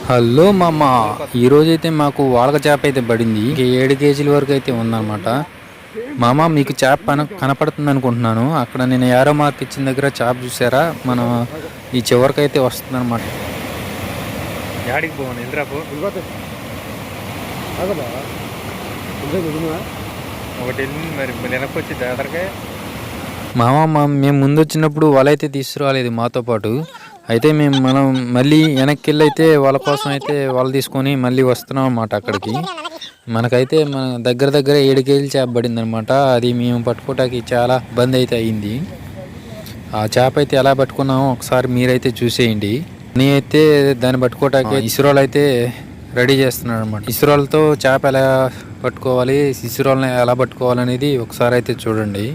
Hello మామ, ఈరోజైతే మాకు వాలక చేప అయితే పడింది. 7 కేజీల వరకు అయితే ఉందన్నమాట. మామ మీకు చేప కనపడుతుంది అనుకుంటున్నాను. అక్కడ నేను ఏరో మార్క్ ఇచ్చిన దగ్గర చేప చూసారా, మనం ఈ చివరికైతే వస్తుంది అనమాట. యాడికి పోను ఎల్రాపో ఒకటి వెళ్ళింది మరి వెనక్కి వచ్చి దాదరకే. మామ మేము ముందు వచ్చినప్పుడు వల అయితే తీసుకురాలేదు మాతో పాటు. అయితే మనం మళ్ళీ వెనక్కి వెళ్ళి అయితే వాళ్ళ కోసం అయితే వల తీసుకొని మళ్ళీ వస్తున్నాం అన్నమాట అక్కడికి. మనకైతే మన దగ్గర 7 కేజీలు చేప పడింది అనమాట. అది మేము పట్టుకోవటానికి చాలా ఇబ్బంది అయితే అయ్యింది. ఆ చేప అయితే ఎలా పట్టుకున్నామో ఒకసారి మీరైతే చూసేయండి. నేనైతే దాన్ని పట్టుకోవటానికి ఇసురాలు అయితే రెడీ చేస్తున్నాడు అనమాట. ఇసురాలతో చేప ఎలా పట్టుకోవాలి, ఇసురాలను ఎలా పట్టుకోవాలనేది ఒకసారి అయితే చూడండి.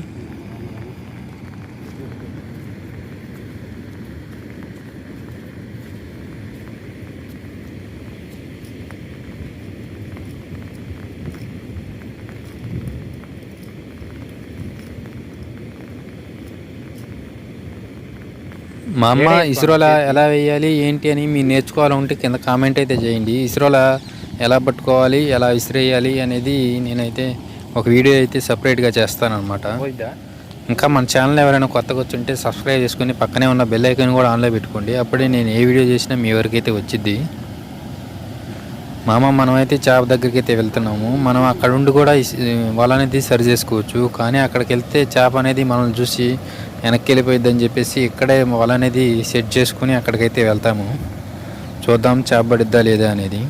మా అమ్మ ఇసురోలా ఎలా వేయాలి ఏంటి అని మీరు నేర్చుకోవాలంటే కింద కామెంట్ అయితే చేయండి. ఇసురోలా ఎలా పట్టుకోవాలి, ఎలా విసిరేయాలి అనేది నేనైతే ఒక వీడియో అయితే సపరేట్గా చేస్తానన్నమాట. ఇంకా మన ఛానల్ ఎవరైనా కొత్తగా వచ్చుంటే సబ్స్క్రైబ్ చేసుకుని పక్కనే ఉన్న బెల్ ఐకాన్ కూడా ఆన్లో పెట్టుకోండి. అప్పుడే నేను ఏ వీడియో చేసినా మీ వరకు అయితే వచ్చిద్ది. మనమైతే చేప దగ్గరికి అయితే వెళ్తున్నాము. మనం అక్కడ ఉండి కూడా వల అనేది సరి చేసుకోవచ్చు. కానీ అక్కడికి వెళ్తే చేప అనేది మనల్ని చూసి వెనక్కి వెళ్ళిపోయిద్దని చెప్పేసి ఇక్కడే వల అనేది సెట్ చేసుకుని అక్కడికైతే వెళ్తాము. చూద్దాం చేప పడిద్దా లేదా అనేది.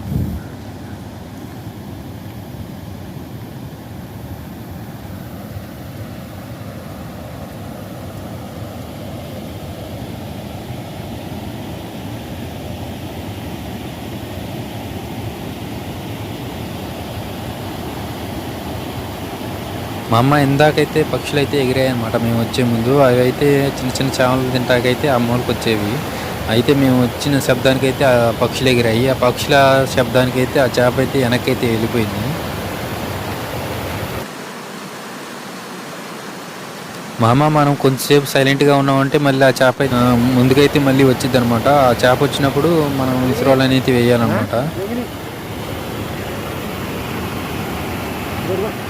మా అమ్మ ఇందాకైతే పక్షులు అయితే ఎగిరాయి అనమాట. మేము వచ్చే ముందు అవి అయితే చిన్న చేపలు తింటాకైతే ఆ మూలకి వచ్చేవి. అయితే మేము వచ్చిన శబ్దానికైతే ఆ పక్షులు ఎగిరాయి. ఆ పక్షుల శబ్దానికైతే ఆ చేప అయితే వెనక్కైతే వెళ్ళిపోయింది. మనం కొంచెంసేపు సైలెంట్గా ఉన్నామంటే మళ్ళీ ఆ చేప ముందుకైతే మళ్ళీ వచ్చింది అనమాట. ఆ చేప వచ్చినప్పుడు మనం విసురాలు అనేది వేయాలన్నమాట.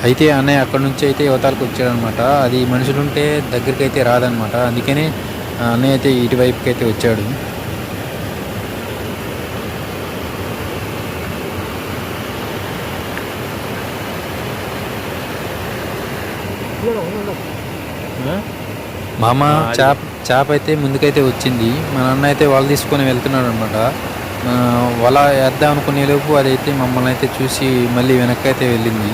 అయితే అన్నయ్య అక్కడ నుంచి అయితే యువతలకు వచ్చాడనమాట. అది మనుషులుంటే దగ్గరికి అయితే రాదనమాట. అందుకని అన్నయ్య అయితే ఇటువైపుకి అయితే వచ్చాడు. మామ చేప అయితే ముందుకైతే వచ్చింది. మా నాన్న అయితే వల తీసుకొని వెళ్తున్నాడు అనమాట. వల వేద్దాం అనుకునే లోపు అదైతే మమ్మల్ని అయితే చూసి మళ్ళీ వెనక్కి అయితే వెళ్ళింది.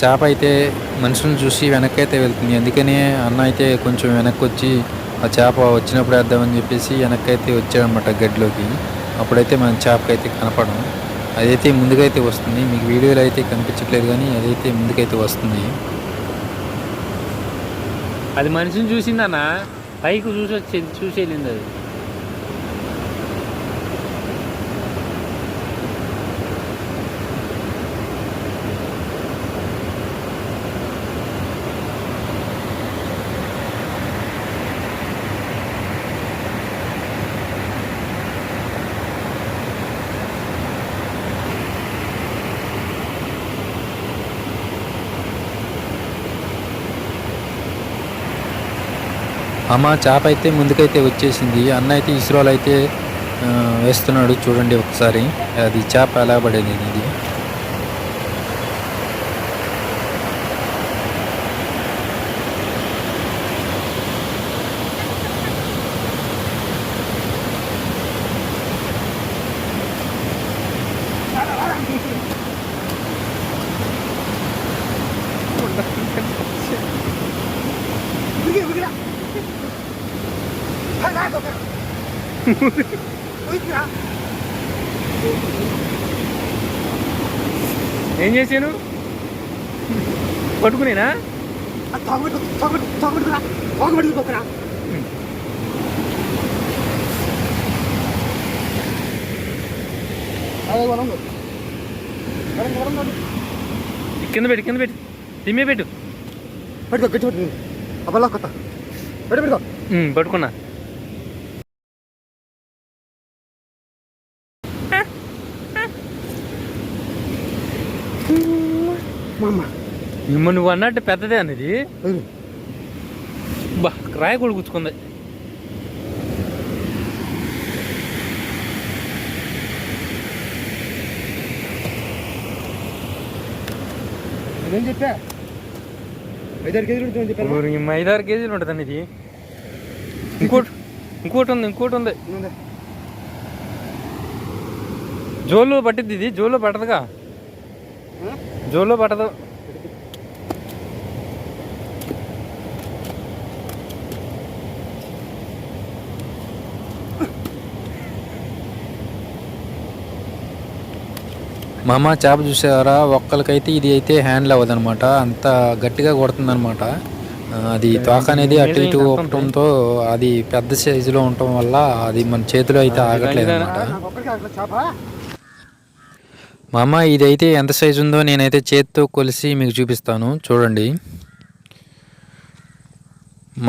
చేప అయితే మనుషులను చూసి వెనక్కి అయితే వెళ్తుంది. అందుకని అన్న అయితే కొంచెం వెనక్కి వచ్చి ఆ చేప వచ్చినప్పుడు వేద్దామని చెప్పేసి వెనక్కి అయితే వచ్చాడనమాట గడ్డిలోకి. అప్పుడైతే మన చేపకైతే కనపడం. అదైతే ముందుకైతే వస్తుంది. మీకు వీడియోలో అయితే కనిపించట్లేదు కానీ అదైతే ముందుకైతే వస్తుంది. అది మనిషిని చూసిందన్న పైకి చూసి వెళ్ళింది అది. చేప అయితే ముందుకైతే వచ్చేసింది. అన్న అయితే ఇసురోలు అయితే వేస్తున్నాడు. చూడండి ఒకసారి అది చేప ఎలా పడేది ఇది. ఏం చేశాను పట్టుకునేనా కింద పెట్టు తిమ్మే పెట్టు. పట్టుకున్నా. నువ్వు అన్నట్టు పెద్దదే అనేది బా రాయి కూడా గుచ్చుకుంది. చెప్పా 5-6 కేజీలు ఉంటుంది చెప్పాను. 5-6 కేజీలు ఉంటుంది ఇది. ఇంకోటి ఉంది. జోల్లో పట్టిద్ది ఇది. జోల్లో పట్టదుగా. జోల్లో పట్టదు. మా అమ్మ చేప చూసారా, ఒక్కరికైతే ఇది అయితే హ్యాండిల్ అవ్వదనమాట, అంత గట్టిగా కొడుతుందనమాట. అది తోక అనేది అటు ఇటు ఉండటంతో అది పెద్ద సైజులో ఉండటం వల్ల అది మన చేతిలో అయితే ఆగట్లేదు అనమాట. మా అమ్మ ఇదైతే ఎంత సైజు ఉందో నేనైతే చేతితో కొలిసి మీకు చూపిస్తాను చూడండి.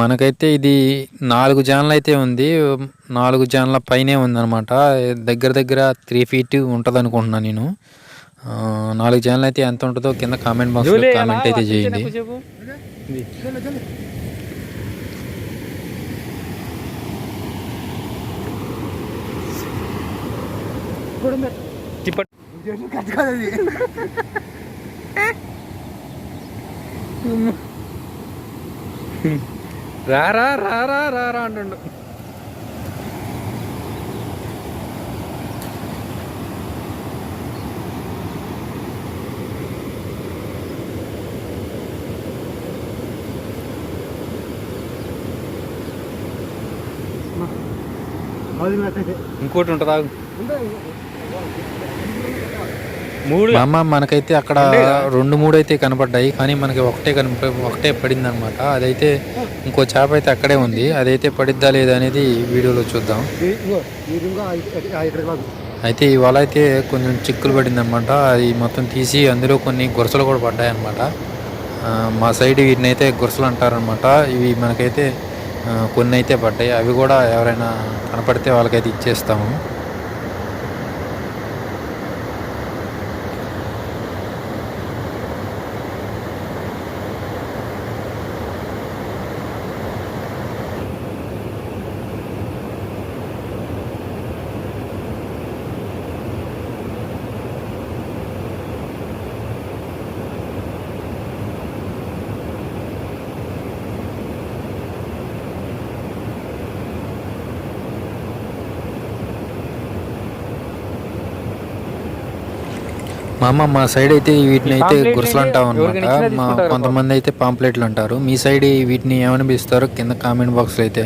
మనకైతే ఇది 4 జాన్లు అయితే ఉంది. 4 జాన్ల పైనే ఉందన్నమాట. దగ్గర 3 feet ఉంటుంది అనుకుంటున్నాను నేను. 4 జాన్లు అయితే ఎంత ఉంటుందో కింద కామెంట్ బాక్స్లో కామెంట్ అయితే చేయండి. రారా అంటుండు. ఇంకోటి ఉంటుందా? 3. మా అమ్మ మనకైతే అక్కడ 2-3 అయితే కనపడ్డాయి, కానీ మనకి ఒకటే పడింది అనమాట. అదైతే ఇంకో చేప అయితే అక్కడే ఉంది. అదైతే పడిద్దా లేదా అనేది వీడియోలో చూద్దాం. అయితే ఈ వల అయితే కొంచెం చిక్కులు పడింది అనమాట. అది మొత్తం తీసి అందులో కొన్ని గురసలు కూడా పడ్డాయి అనమాట. మా సైడ్ వీటిని అయితే గురసలు అంటారనమాట. ఇవి మనకైతే కొన్ని అయితే పడ్డాయి. అవి కూడా ఎవరైనా కనపడితే వాళ్ళకైతే ఇచ్చేస్తాము. మా సైడ్ అయితే వీటిని అయితే గురసలు అంటాం అనమాట. కొంతమంది అయితే పాంప్లెట్లు అంటారు. మీ సైడ్ వీటిని ఏమని పిలుస్తారో కింద కామెంట్ బాక్స్లో అయితే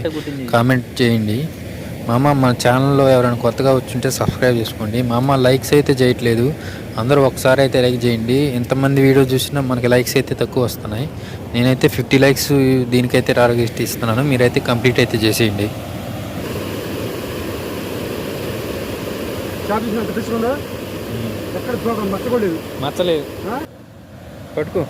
కామెంట్ చేయండి. మా ఛానల్లో ఎవరైనా కొత్తగా వచ్చుంటే సబ్స్క్రైబ్ చేసుకోండి. లైక్స్ అయితే చేయట్లేదు. అందరూ ఒకసారి అయితే లైక్ చేయండి. ఎంతమంది వీడియో చూసినా మనకి లైక్స్ అయితే తక్కువ వస్తున్నాయి. నేనైతే 50 లైక్స్ దీనికైతే టార్గెట్ ఇస్తున్నాను. మీరైతే కంప్లీట్ అయితే చేసేయండి. మచ్చలేదు. పట్టుకో.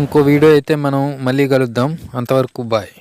ఇంకో వీడియో అయితే మనం మళ్ళీ కలుద్దాం. అంతవరకు బాయ్.